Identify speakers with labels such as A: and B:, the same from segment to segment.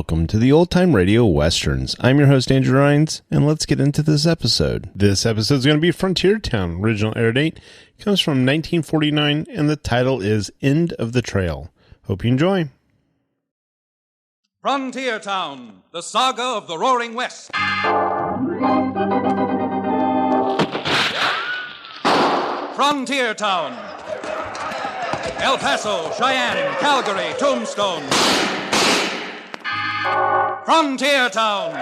A: Welcome to the Old Time Radio Westerns. I'm your host, Andrew Rines, and let's get into this episode. This episode is going to be Frontier Town. Original air date comes from 1949, and the title is End of the Trail. Hope you enjoy.
B: Frontier Town, the saga of the Roaring West. Frontier Town. El Paso, Cheyenne, Calgary, Tombstone. Frontier Town.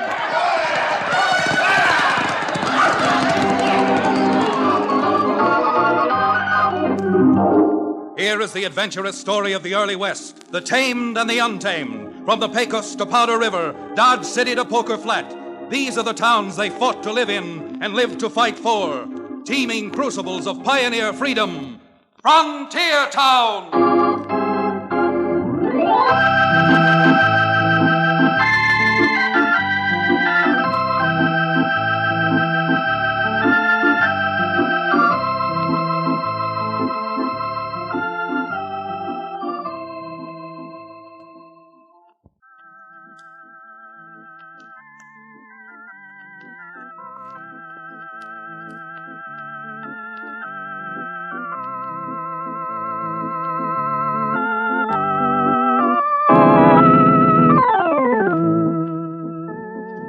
B: Here is the adventurous story of the early West, the tamed and the untamed. From the Pecos to Powder River, Dodge City to Poker Flat. These are the towns they fought to live in and lived to fight for. Teeming crucibles of pioneer freedom. Frontier Town!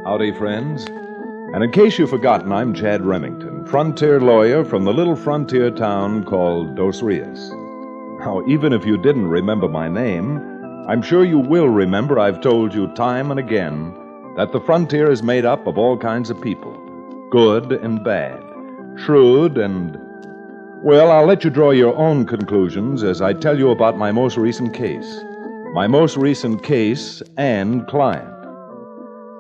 C: Howdy, friends. And in case you've forgotten, I'm Chad Remington, frontier lawyer from the little frontier town called Dos Rios. Now, even if you didn't remember my name, I'm sure you will remember I've told you time and again that the frontier is made up of all kinds of people, good and bad, shrewd and... Well, I'll let you draw your own conclusions as I tell you about my most recent case. My most recent case and client.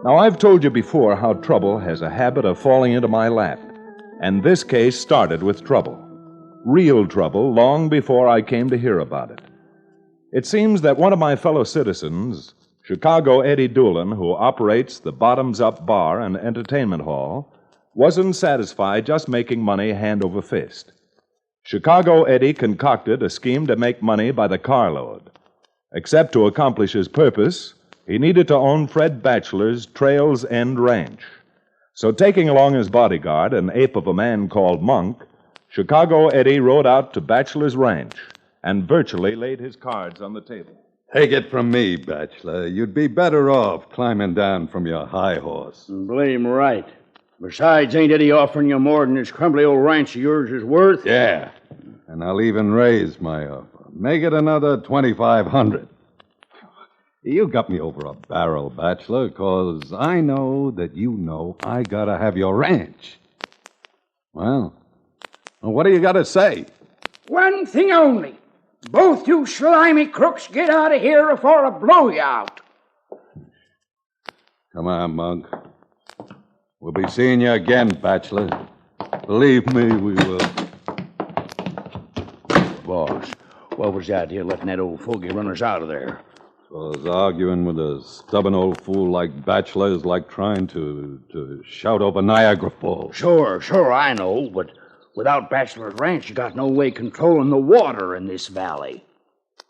C: Now, I've told you before how trouble has a habit of falling into my lap, and this case started with trouble. Real trouble, long before I came to hear about it. It seems that one of my fellow citizens, Chicago Eddie Doolin, who operates the Bottoms Up Bar and Entertainment Hall, wasn't satisfied just making money hand over fist. Chicago Eddie concocted a scheme to make money by the carload. Except to accomplish his purpose, he needed to own Fred Batchelor's Trails End Ranch. So taking along his bodyguard, an ape of a man called Monk, Chicago Eddie rode out to Batchelor's ranch and virtually laid his cards on the table.
D: Take it from me, Batchelor. You'd be better off climbing down from your high horse.
E: Blame right. Besides, ain't Eddie offering you more than this crumbly old ranch of yours is worth?
D: Yeah. And I'll even raise my offer. Make it another $2,500. You got me over a barrel, Batchelor, 'cause I know that you know I gotta have your ranch. Well, what do you gotta say?
E: One thing only. Both you slimy crooks get out of here before I blow you out.
D: Come on, Monk. We'll be seeing you again, Batchelor. Believe me, we will.
E: Boss, what was the idea of letting that old fogey run us out of there?
D: Because arguing with a stubborn old fool like Batchelor is like trying to shout over Niagara Falls.
E: Sure, I know, but without Batchelor's ranch, you got no way controlling the water in this valley.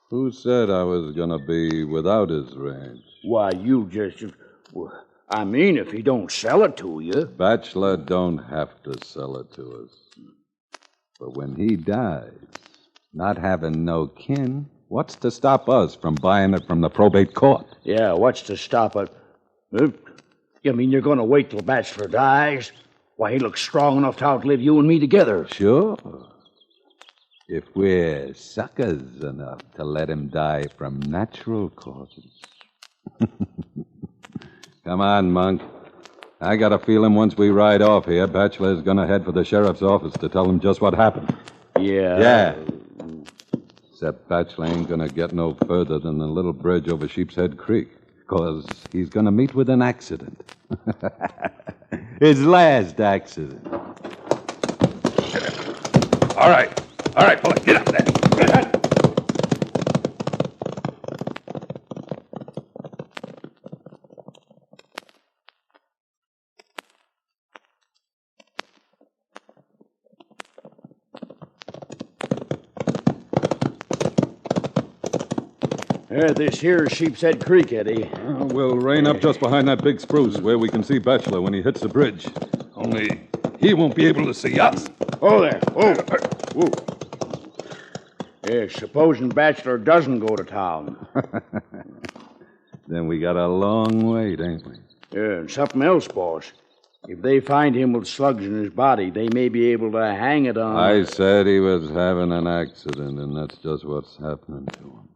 D: Who said I was going to be without his ranch?
E: Why, you just... I mean, if he don't sell it to you...
D: Batchelor don't have to sell it to us. But when he dies, not having no kin... What's to stop us from buying it from the probate court?
E: Yeah, what's to stop it? You mean you're going to wait till Batchelor dies? Why, he looks strong enough to outlive you and me together.
D: Sure. If we're suckers enough to let him die from natural causes. Come on, Monk. I got a feeling once we ride off here, Batchelor's going to head for the sheriff's office to tell him just what happened.
E: Yeah.
D: Except Batchelor ain't going to get no further than the little bridge over Sheepshead Creek, because he's going to meet with an accident. His last accident.
F: All right, pull it. Get up there.
E: This here is Sheepshead Creek, Eddie.
D: We'll rein up just behind that big spruce where we can see Bachelor when he hits the bridge. Only he won't be able to see us.
E: Oh, there. Oh. Whoa. Yeah, supposing Bachelor doesn't go to town.
D: Then we got a long wait, ain't we?
E: Yeah, and something else, boss. If they find him with slugs in his body, they may be able to hang it on...
D: I said he was having an accident, and that's just what's happening to him.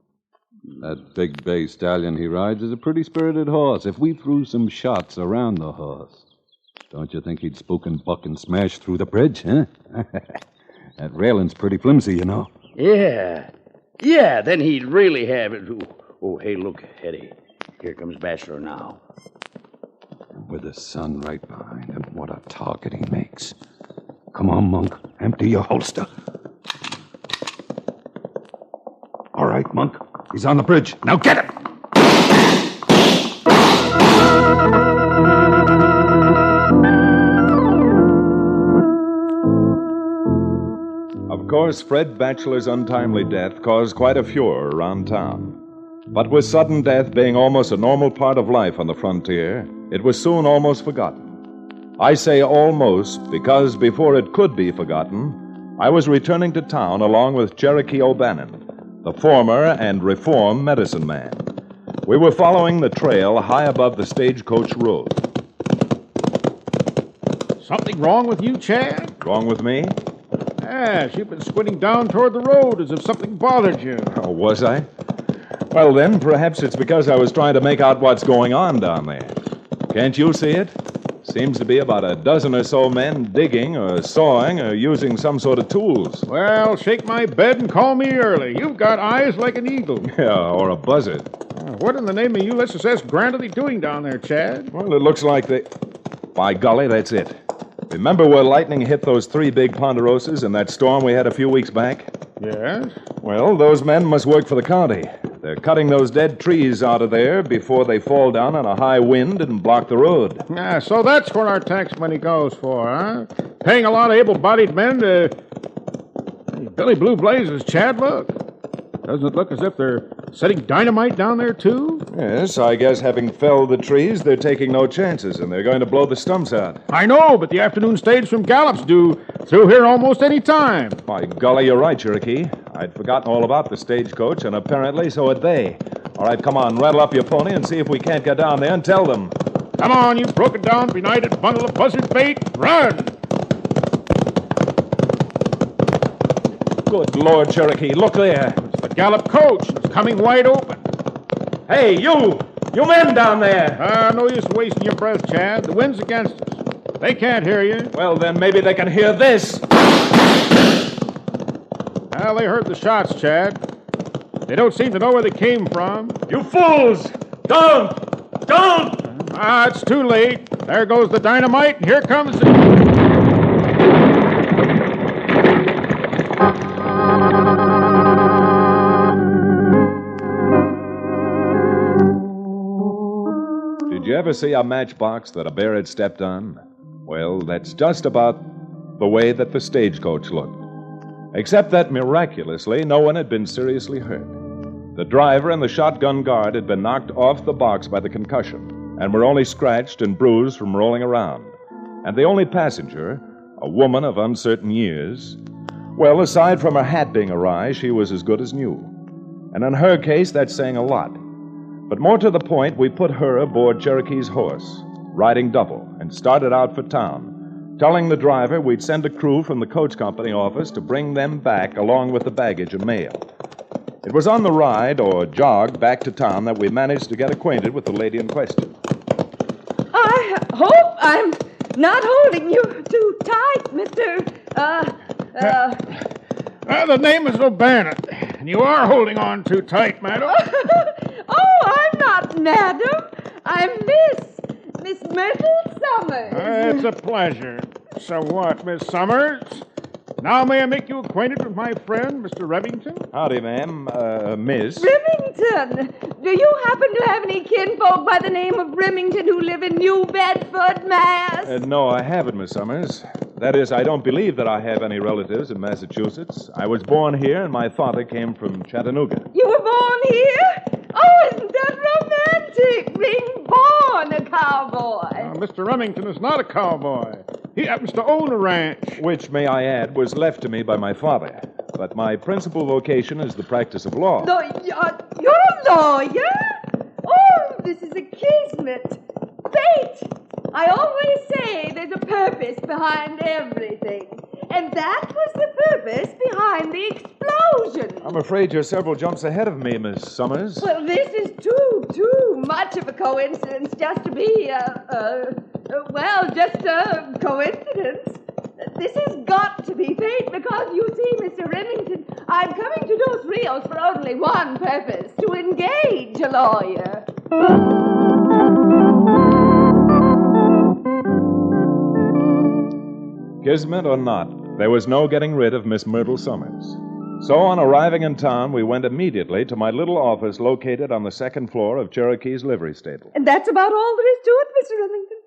D: That big bay stallion he rides is a pretty spirited horse. If we threw some shots around the horse, don't you think he'd spook and buck and smash through the bridge, huh? That railing's pretty flimsy, you know.
E: Yeah. Yeah, then he'd really have it. Oh, hey, look, Eddie. Here comes Bachelor now.
D: With the sun right behind him, what a target he makes. Come on, Monk. Empty your holster. All right, Monk. He's on the bridge. Now get him!
C: Of course, Fred Bachelor's untimely death caused quite a furor around town. But with sudden death being almost a normal part of life on the frontier, it was soon almost forgotten. I say almost because before it could be forgotten, I was returning to town along with Cherokee O'Bannon, the former and reformed medicine man. We were following the trail high above the stagecoach road.
G: Something wrong with you, Chad?
C: Wrong with me?
G: Yes, you've been squinting down toward the road as if something bothered you.
C: Oh, was I? Well, then, perhaps it's because I was trying to make out what's going on down there. Can't you see it? Seems to be about a dozen or so men digging or sawing or using some sort of tools.
G: Well, shake my bed and call me early. You've got eyes like an eagle.
C: Yeah, or a buzzard.
G: What in the name of Ulysses S. Grant are they doing down there, Chad?
C: Well, it looks like they... By golly, that's it. Remember where lightning hit those 3 big ponderosas in that storm we had a few weeks back?
G: Yes?
C: Well, those men must work for the county. They're cutting those dead trees out of there before they fall down on a high wind and block the road.
G: So that's what our tax money goes for, huh? Paying a lot of able-bodied men to... Hey, Billy Blue Blazes, Chad, look. Doesn't it look as if they're setting dynamite down there, too?
C: Yes, I guess having felled the trees, they're taking no chances, and they're going to blow the stumps out.
G: I know, but the afternoon stage from Gallup's due through here almost any time.
C: By golly, you're right, Cherokee. I'd forgotten all about the stagecoach, and apparently so had they. All right, come on, rattle up your pony and see if we can't get down there and tell them.
G: Come on, you broken-down, benighted bundle of buzzard bait. Run!
C: Good Lord, Cherokee, look there.
G: It's the Gallup coach. It's coming wide open.
C: Hey, you men down there.
G: No use wasting your breath, Chad. The wind's against us. They can't hear you.
C: Well, then maybe they can hear this.
G: Well, they heard the shots, Chad. They don't seem to know where they came from.
C: You fools! Don't!
G: It's too late. There goes the dynamite, and here comes the...
C: Did you ever see a matchbox that a bear had stepped on? Well, that's just about the way that the stagecoach looked. Except that, miraculously, no one had been seriously hurt. The driver and the shotgun guard had been knocked off the box by the concussion and were only scratched and bruised from rolling around. And the only passenger, a woman of uncertain years, well, aside from her hat being awry, she was as good as new. And in her case, that's saying a lot. But more to the point, we put her aboard Cherokee's horse, riding double, and started out for town, telling the driver we'd send a crew from the coach company office to bring them back along with the baggage and mail. It was on the ride, or jog, back to town that we managed to get acquainted with the lady in question.
H: I hope I'm not holding you too tight, Mr.
G: The name is O'Bannon, and you are holding on too tight, madam.
H: Oh, I'm not madam. I'm Miss Myrtle Summers.
G: It's a pleasure. So what, Miss Summers? Now may I make you acquainted with my friend, Mr. Revington?
C: Howdy, ma'am. Miss.
H: Remington, do you happen to have any kinfolk by the name of Remington who live in New Bedford, Mass?
C: No, I haven't, Miss Summers. That is, I don't believe that I have any relatives in Massachusetts. I was born here, and my father came from Chattanooga.
H: You were born here? Oh, isn't that romantic, being born a cowboy?
G: Mr. Remington is not a cowboy. He happens to own a ranch.
C: Which, may I add, was left to me by my father. But my principal vocation is the practice of law.
H: No, you're a lawyer? Oh, this is a kismet. Fate! I always say there's a purpose behind everything. And that was the purpose behind the explosion.
C: I'm afraid you're several jumps ahead of me, Miss Summers.
H: Well, this is too much of a coincidence just to be, just a coincidence. This has got to be fate because, you see, Mr. Remington, I'm coming to Dos Rios for only one purpose, to engage a lawyer.
C: Kismet or not, there was no getting rid of Miss Myrtle Summers. So on arriving in town, we went immediately to my little office located on the second floor of Cherokee's livery stable.
H: And that's about all there is to it, Mr. Remington.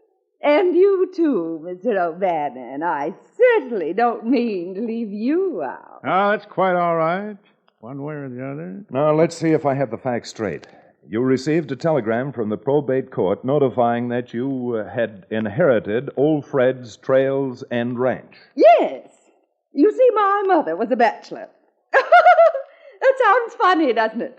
H: And you, too, Mr. O'Bannon. I certainly don't mean to leave you out.
G: Oh, that's quite all right. One way or the other.
C: Now, let's see if I have the facts straight. You received a telegram from the probate court notifying that you had inherited Old Fred's Trails End Ranch.
H: Yes. You see, my mother was a bachelor. That sounds funny, doesn't it?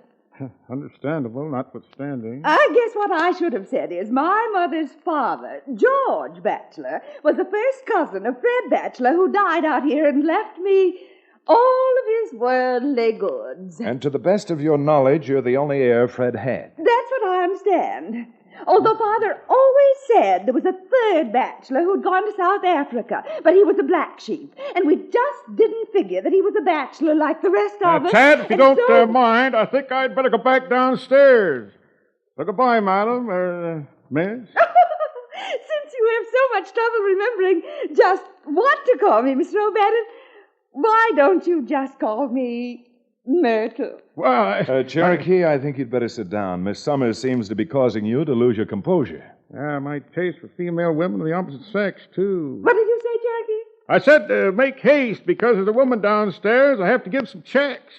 G: Understandable, notwithstanding.
H: I guess what I should have said is my mother's father, George Batchelor, was the first cousin of Fred Batchelor, who died out here and left me all of his worldly goods.
C: And to the best of your knowledge, you're the only heir Fred had.
H: That's what I understand. Although Father always said there was a third bachelor who'd gone to South Africa, but he was a black sheep, and we just didn't figure that he was a bachelor like the rest of us.
G: Chad, if you
H: and
G: don't mind, I think I'd better go back downstairs. So goodbye, madam, miss.
H: Since you have so much trouble remembering just what to call me, Mr. O'Bannon, why don't you just call me Myrtle?
G: Well,
C: Cherokee, I think you'd better sit down. Miss Summers seems to be causing you to lose your composure.
G: My taste for female women of the opposite sex, too.
H: What did you say, Cherokee?
G: I said make haste because there's a woman downstairs. I have to give some checks.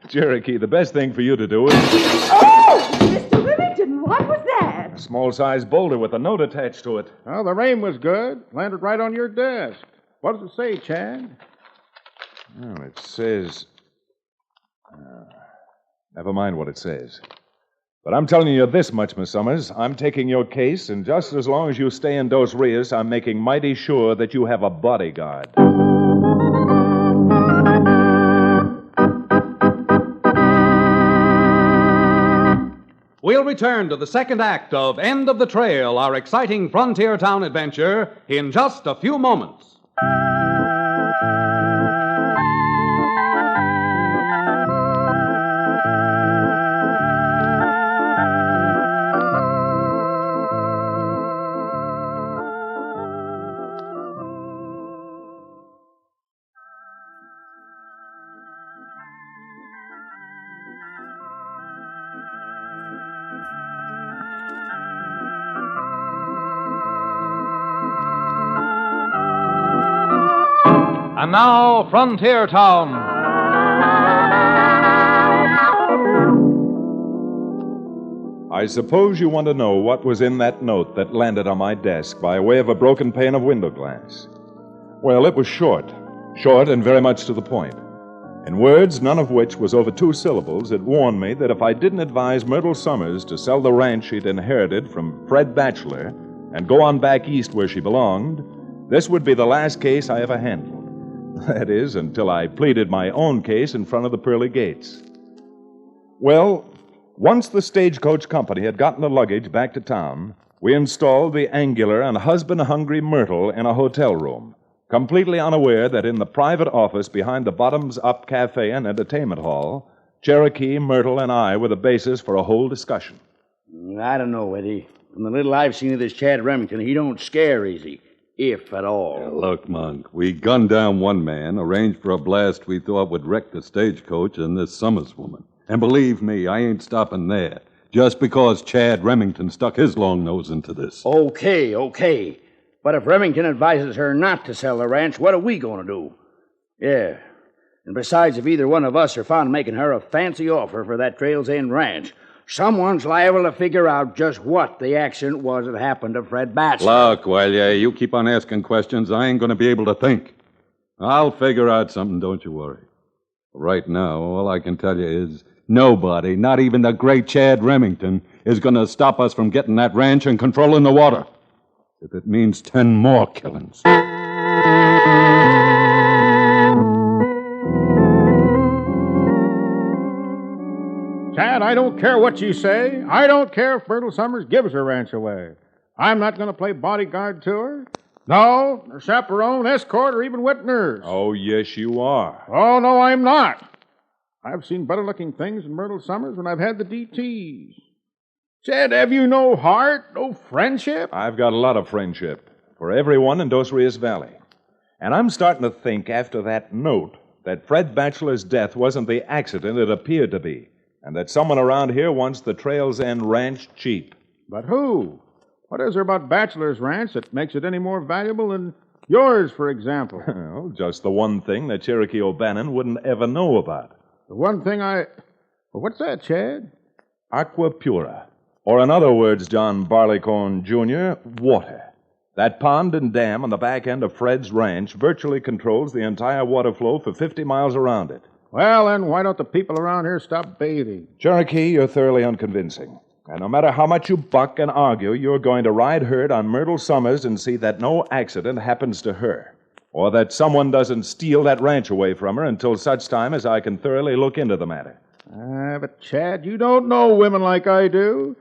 C: Cherokee, the best thing for you to do is...
H: Oh, Mr. Remington, what was that?
C: A small-sized boulder with a note attached to it.
G: Well, the rain was good. Landed right on your desk. What does it say, Chad?
C: Well, it says... never mind what it says. But I'm telling you this much, Miss Summers. I'm taking your case, and just as long as you stay in Dos Rios, I'm making mighty sure that you have a bodyguard.
B: We'll return to the second act of End of the Trail, our exciting frontier town adventure, in just a few moments. And now, Frontier Town.
C: I suppose you want to know what was in that note that landed on my desk by way of a broken pane of window glass. Well, it was short and very much to the point. In words, none of which was over 2 syllables, it warned me that if I didn't advise Myrtle Summers to sell the ranch she'd inherited from Fred Batchelor and go on back east where she belonged, this would be the last case I ever handled. That is, until I pleaded my own case in front of the pearly gates. Well, once the stagecoach company had gotten the luggage back to town, we installed the angular and husband-hungry Myrtle in a hotel room, completely unaware that in the private office behind the bottoms-up cafe and entertainment hall, Cherokee, Myrtle, and I were the basis for a whole discussion.
E: I don't know, Eddie. From the little I've seen of this Chad Remington, he don't scare easy, if at all.
D: Yeah, look, Monk, we gunned down one man, arranged for a blast we thought would wreck the stagecoach and this Summers woman. And believe me, I ain't stopping there. Just because Chad Remington stuck his long nose into this.
E: Okay. But if Remington advises her not to sell the ranch, what are we going to do? Yeah. And besides, if either one of us are found making her a fancy offer for that Trails End ranch, someone's liable to figure out just what the accident was that happened to Fred Batchelor.
D: Look, well, you keep on asking questions, I ain't going to be able to think. I'll figure out something, don't you worry. Right now, all I can tell you is nobody, not even the great Chad Remington, is going to stop us from getting that ranch and controlling the water. If it means 10 more killings.
G: Chad, I don't care what you say. I don't care if Myrtle Summers gives her ranch away. I'm not going to play bodyguard to her. No, or chaperone, escort, or even wet nurse.
C: Oh, yes, you are.
G: Oh, no, I'm not. I've seen better-looking things in Myrtle Summers when I've had the DTs. Chad, have you no heart, no friendship?
C: I've got a lot of friendship for everyone in Dos Rios Valley. And I'm starting to think after that note that Fred Batchelor's death wasn't the accident it appeared to be, and that someone around here wants the Trails End ranch cheap.
G: But who? What is there about Batchelor's ranch that makes it any more valuable than yours, for example?
C: Well, just the one thing that Cherokee O'Bannon wouldn't ever know about.
G: The one thing Well, what's that, Chad?
C: Aqua Pura. Or in other words, John Barleycorn, Jr., water. That pond and dam on the back end of Fred's ranch virtually controls the entire water flow for 50 miles around it.
G: Well, then, why don't the people around here stop bathing?
C: Cherokee, you're thoroughly unconvincing. And no matter how much you buck and argue, you're going to ride herd on Myrtle Summers and see that no accident happens to her. Or that someone doesn't steal that ranch away from her until such time as I can thoroughly look into the matter.
G: But, Chad, you don't know women like I do.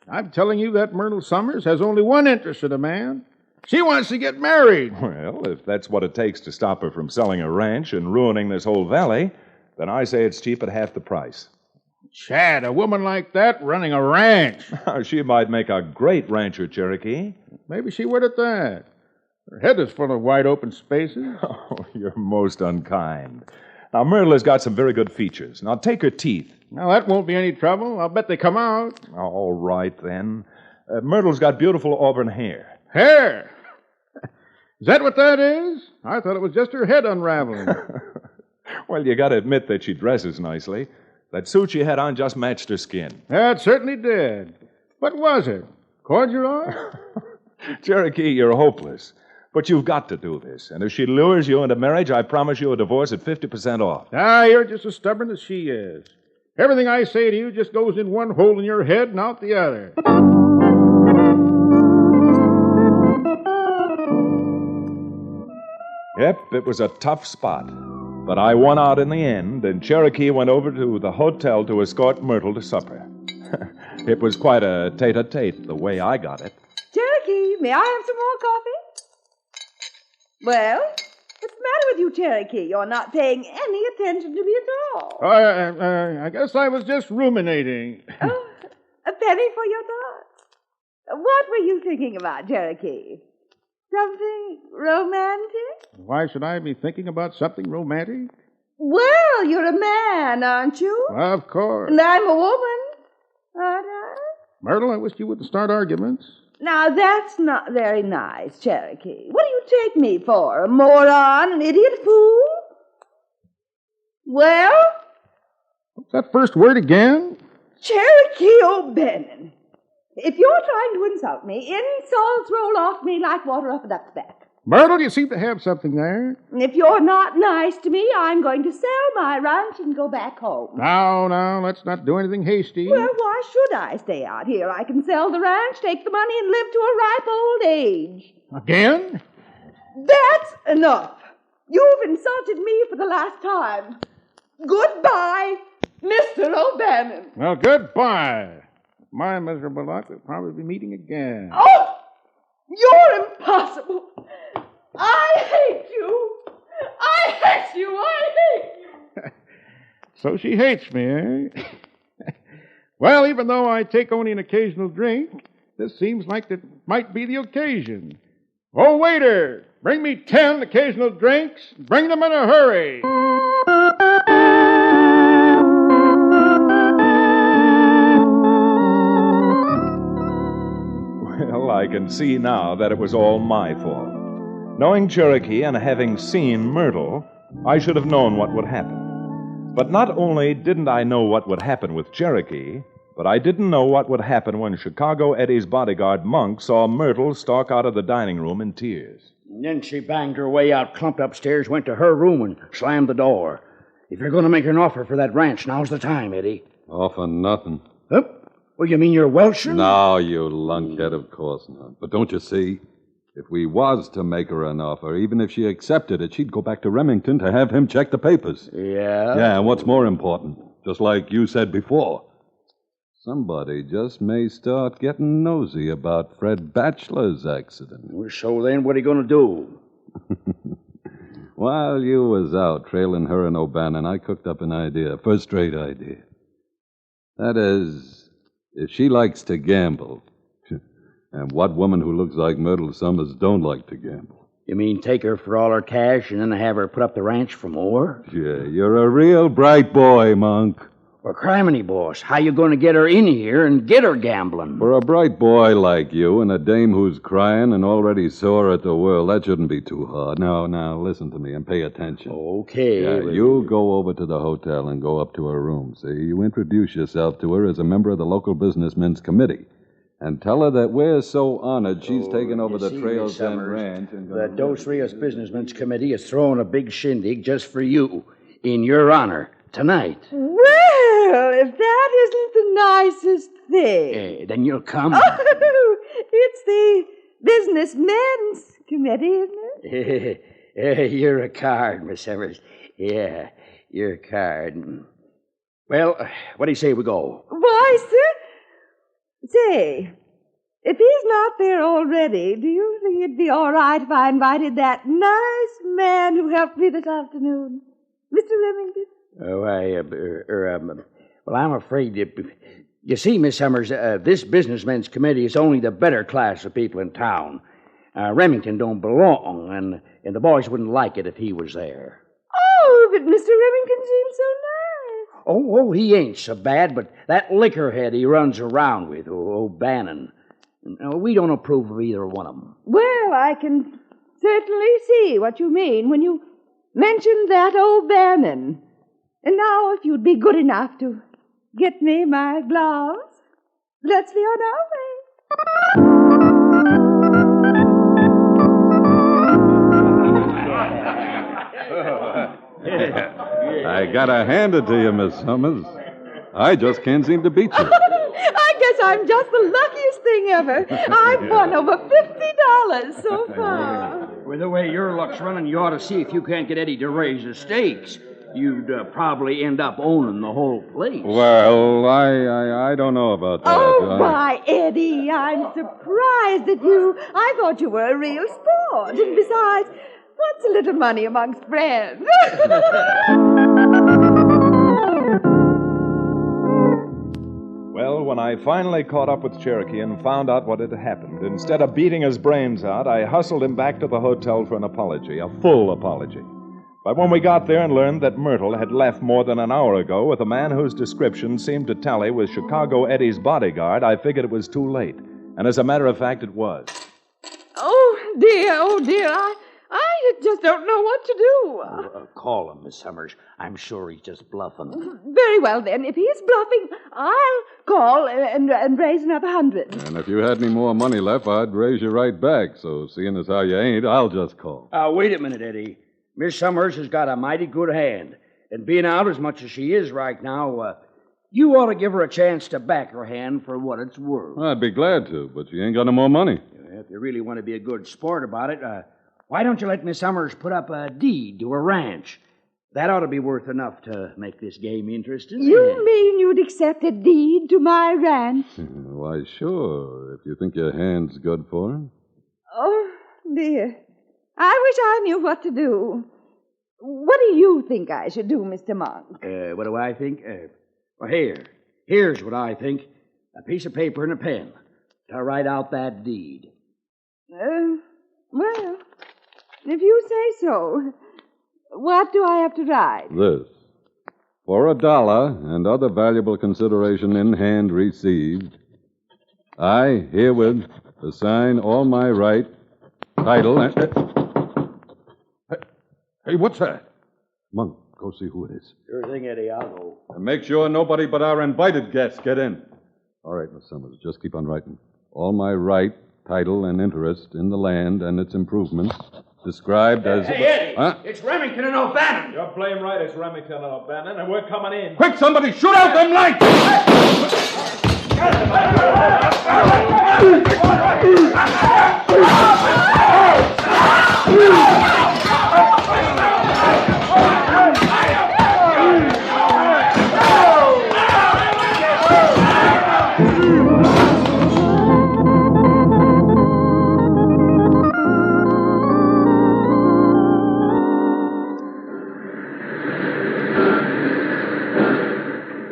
G: I'm telling you that Myrtle Summers has only one interest in a man. She wants to get married.
C: Well, if that's what it takes to stop her from selling her ranch and ruining this whole valley, then I say it's cheap at half the price.
G: Chad, a woman like that running a ranch.
C: She might make a great rancher, Cherokee.
G: Maybe she would at that. Her head is full of wide open spaces.
C: Oh, you're most unkind. Now, Myrtle has got some very good features. Now, take her teeth.
G: Now, that won't be any trouble. I'll bet they come out.
C: All right, then. Myrtle's got beautiful auburn hair.
G: Hair? Is that what that is? I thought it was just her head unraveling.
C: Well, you got to admit that she dresses nicely. That suit she had on just matched her skin.
G: That certainly did. What was it? Corduroy?
C: Cherokee, you're hopeless. But you've got to do this. And if she lures you into marriage, I promise you a divorce at 50% off.
G: You're just as stubborn as she is. Everything I say to you just goes in one hole in your head and out the other.
C: Yep, it was a tough spot. But I won out in the end, and Cherokee went over to the hotel to escort Myrtle to supper. It was quite a tete-a-tete, the way I got it.
H: Cherokee, may I have some more coffee? Well, what's the matter with you, Cherokee? You're not paying any attention to me at all.
G: I guess I was just ruminating.
H: Oh, a penny for your thoughts. What were you thinking about, Cherokee? Something romantic?
G: Why should I be thinking about something romantic?
H: Well, you're a man, aren't you?
G: Of course.
H: And I'm a woman, aren't I?
G: Myrtle, I wish you wouldn't start arguments.
H: Now, that's not very nice, Cherokee. What do you take me for? A moron? An idiot fool? Well?
G: What's that first word again?
H: Cherokee O'Bannon. If you're trying to insult me, insults roll off me like water off a duck's back.
G: Myrtle, you seem to have something there.
H: If you're not nice to me, I'm going to sell my ranch and go back home.
G: Now, let's not do anything hasty.
H: Well, why should I stay out here? I can sell the ranch, take the money, and live to a ripe old age.
G: Again?
H: That's enough. You've insulted me for the last time. Goodbye, Mr. O'Bannon.
G: Well, goodbye. My miserable luck, we'll probably be meeting again.
H: Oh! You're impossible. I hate you. I hate you. I hate you.
G: So she hates me, eh? Well, even though I take only an occasional drink, this seems like it might be the occasion. Oh, waiter, bring me 10 occasional drinks. Bring them in a hurry.
C: Well, I can see now that it was all my fault. Knowing Cherokee and having seen Myrtle, I should have known what would happen. But not only didn't I know what would happen with Cherokee, but I didn't know what would happen when Chicago Eddie's bodyguard, Monk, saw Myrtle stalk out of the dining room in tears.
E: And then she banged her way out, clumped upstairs, went to her room, and slammed the door. If you're going to make her an offer for that ranch, now's the time, Eddie.
D: Offer nothing.
E: Huh? Well, you mean you're Welshing?
D: No, you lunkhead, of course not. But don't you see? If we was to make her an offer, even if she accepted it, she'd go back to Remington to have him check the papers.
E: Yeah?
D: Yeah, and what's more important, just like you said before, somebody just may start getting nosy about Fred Batchelor's accident.
E: Well, so then what are you going to do?
D: While you was out trailing her and O'Bannon, I cooked up an idea, first-rate idea. That is, if she likes to gamble, and what woman who looks like Myrtle Summers don't like to gamble?
E: You mean take her for all her cash and then have her put up the ranch for more?
D: Yeah, you're a real bright boy, Monk.
E: Well, criminy, boss, how you going to get her in here and get her gambling?
D: For a bright boy like you and a dame who's crying and already sore at the world, that shouldn't be too hard. Now, listen to me and pay attention.
E: Okay.
D: Yeah, you go over to the hotel and go up to her room, see? You introduce yourself to her as a member of the local businessmen's committee. And tell her that we're so honored she's taken over the Trails End Ranch. And
E: the Dos Rios Businessmen's Committee is throwing a big shindig just for you, in your honor, tonight.
H: Well, if that isn't the nicest thing.
E: Then you'll come.
H: Oh, it's the Businessmen's Committee, isn't it?
E: You're a card, Miss Summers. Yeah, you're a card. Well, what do you say we go?
H: Why, sir? Say, if he's not there already, do you think it'd be all right if I invited that nice man who helped me this afternoon, Mr. Remington?
E: Well, I'm afraid you see, Miss Summers, this businessmen's committee is only the better class of people in town. Remington don't belong, and the boys wouldn't like it if he was there.
H: Oh, but Mr. Remington seems so nice.
E: Oh, he ain't so bad, but that liquorhead he runs around with, O'Bannon, we don't approve of either one of them.
H: Well, I can certainly see what you mean when you mention that O'Bannon. And now, if you'd be good enough to get me my gloves, let's be on our way.
D: I gotta hand it to you, Miss Summers. I just can't seem to beat you.
H: I guess I'm just the luckiest thing ever. I've won over $50 so far.
E: With the way your luck's running, you ought to see if you can't get Eddie to raise the stakes. You'd probably end up owning the whole place.
D: Well, I don't know about that.
H: Oh, my, Eddie, I'm surprised at you. I thought you were a real sport. And besides, what's a little money amongst friends?
C: Well, when I finally caught up with Cherokee and found out what had happened, instead of beating his brains out, I hustled him back to the hotel for an apology, a full apology. But when we got there and learned that Myrtle had left more than an hour ago with a man whose description seemed to tally with Chicago Eddie's bodyguard, I figured it was too late. And as a matter of fact, it was.
H: Oh, dear, I just don't know what to do.
E: Call him, Miss Summers. I'm sure he's just bluffing.
H: Very well, then. If he's bluffing, I'll call and raise another 100.
D: And if you had any more money left, I'd raise you right back. So, seeing as how you ain't, I'll just call.
E: Wait a minute, Eddie. Miss Summers has got a mighty good hand. And being out as much as she is right now, you ought to give her a chance to back her hand for what it's worth.
D: I'd be glad to, but she ain't got no more money.
E: If you really want to be a good sport about it, why don't you let Miss Summers put up a deed to a ranch? That ought to be worth enough to make this game interesting.
H: You mean you'd accept a deed to my ranch?
D: Why, sure, if you think your hand's good for it.
H: Oh, dear. I wish I knew what to do. What do you think I should do, Mr. Monk?
E: What do I think? Well, here's what I think. A piece of paper and a pen to write out that deed.
H: Well, if you say so. What do I have to write?
D: This. For $1 and other valuable consideration in hand received, I herewith assign all my right, title, and...
F: Hey, what's that?
D: Monk, go see who it is.
E: Sure thing, Eddie. I'll go.
D: And make sure nobody but our invited guests get in. All right, Miss Summers, just keep on writing. All my right, title, and interest in the land and its improvements described as...
E: Hey, Eddie!
D: Huh?
E: It's Remington and O'Bannon.
G: You're blame right, it's Remington and O'Bannon, and we're coming in.
D: Quick, somebody, shoot out them lights!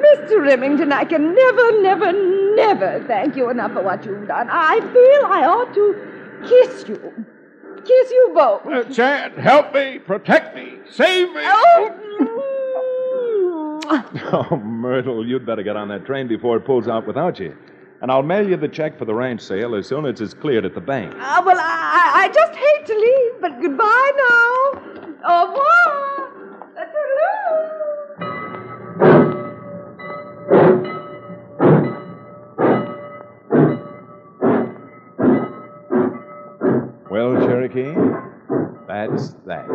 H: Mr. Remington, I can never thank you enough for what you've done. I feel I ought to kiss you. Kiss you both.
G: Chad, help me, protect me, save me.
H: Oh.
C: Oh, Myrtle, you'd better get on that train before it pulls out without you. And I'll mail you the check for the ranch sale as soon as it's cleared at the bank.
H: Well, I just hate to leave, but goodbye now. Au revoir. Toodaloo.
C: Well, Cherokee, that's that.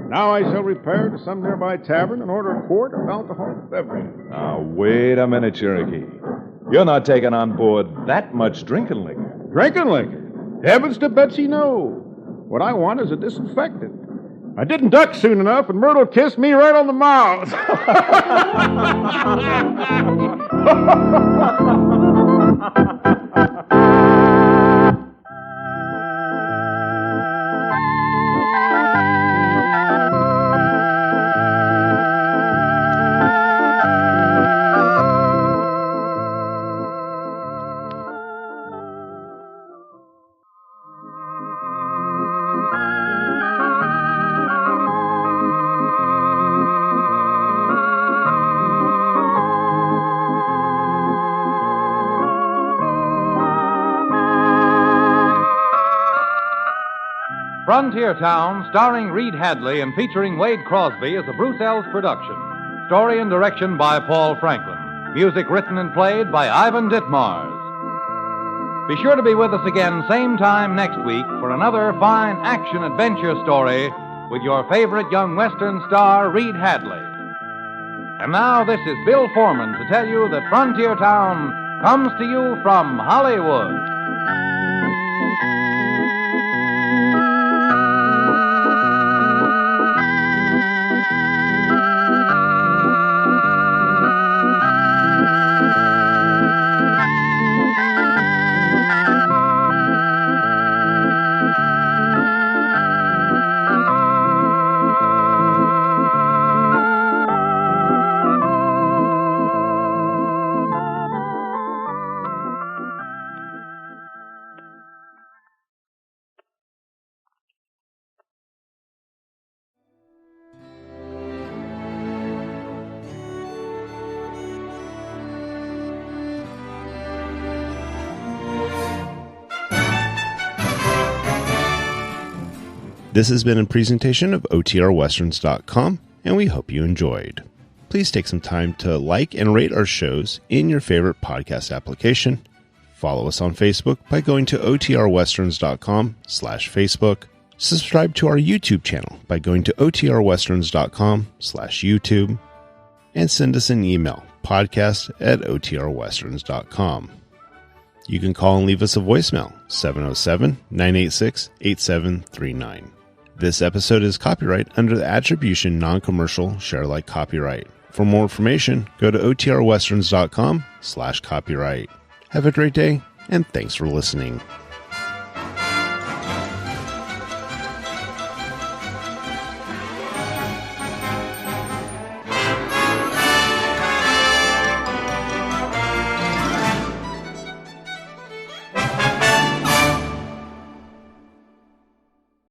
G: Now I shall repair to some nearby tavern and order a quart of alcoholic beverage.
C: Now, wait a minute, Cherokee. You're not taking on board that much drinking liquor.
G: Drinking liquor? Heavens to Betsy, no. What I want is a disinfectant. I didn't duck soon enough, and Myrtle kissed me right on the mouth.
B: Frontier Town, starring Reed Hadley and featuring Wade Crosby, is a Bruce Ells production. Story and direction by Paul Franklin. Music written and played by Ivan Ditmars. Be sure to be with us again same time next week for another fine action-adventure story with your favorite young Western star, Reed Hadley. And now this is Bill Foreman to tell you that Frontier Town comes to you from Hollywood.
A: This has been a presentation of OTRWesterns.com, and we hope you enjoyed. Please take some time to like and rate our shows in your favorite podcast application. Follow us on Facebook by going to OTRWesterns.com/Facebook. Subscribe to our YouTube channel by going to OTRWesterns.com/YouTube. And send us an email, podcast@OTRWesterns.com. You can call and leave us a voicemail, 707-986-8739. This episode is copyright under the Attribution Non-Commercial Share-alike copyright. For more information, go to OTRWesterns.com/copyright. Have a great day, and thanks for listening.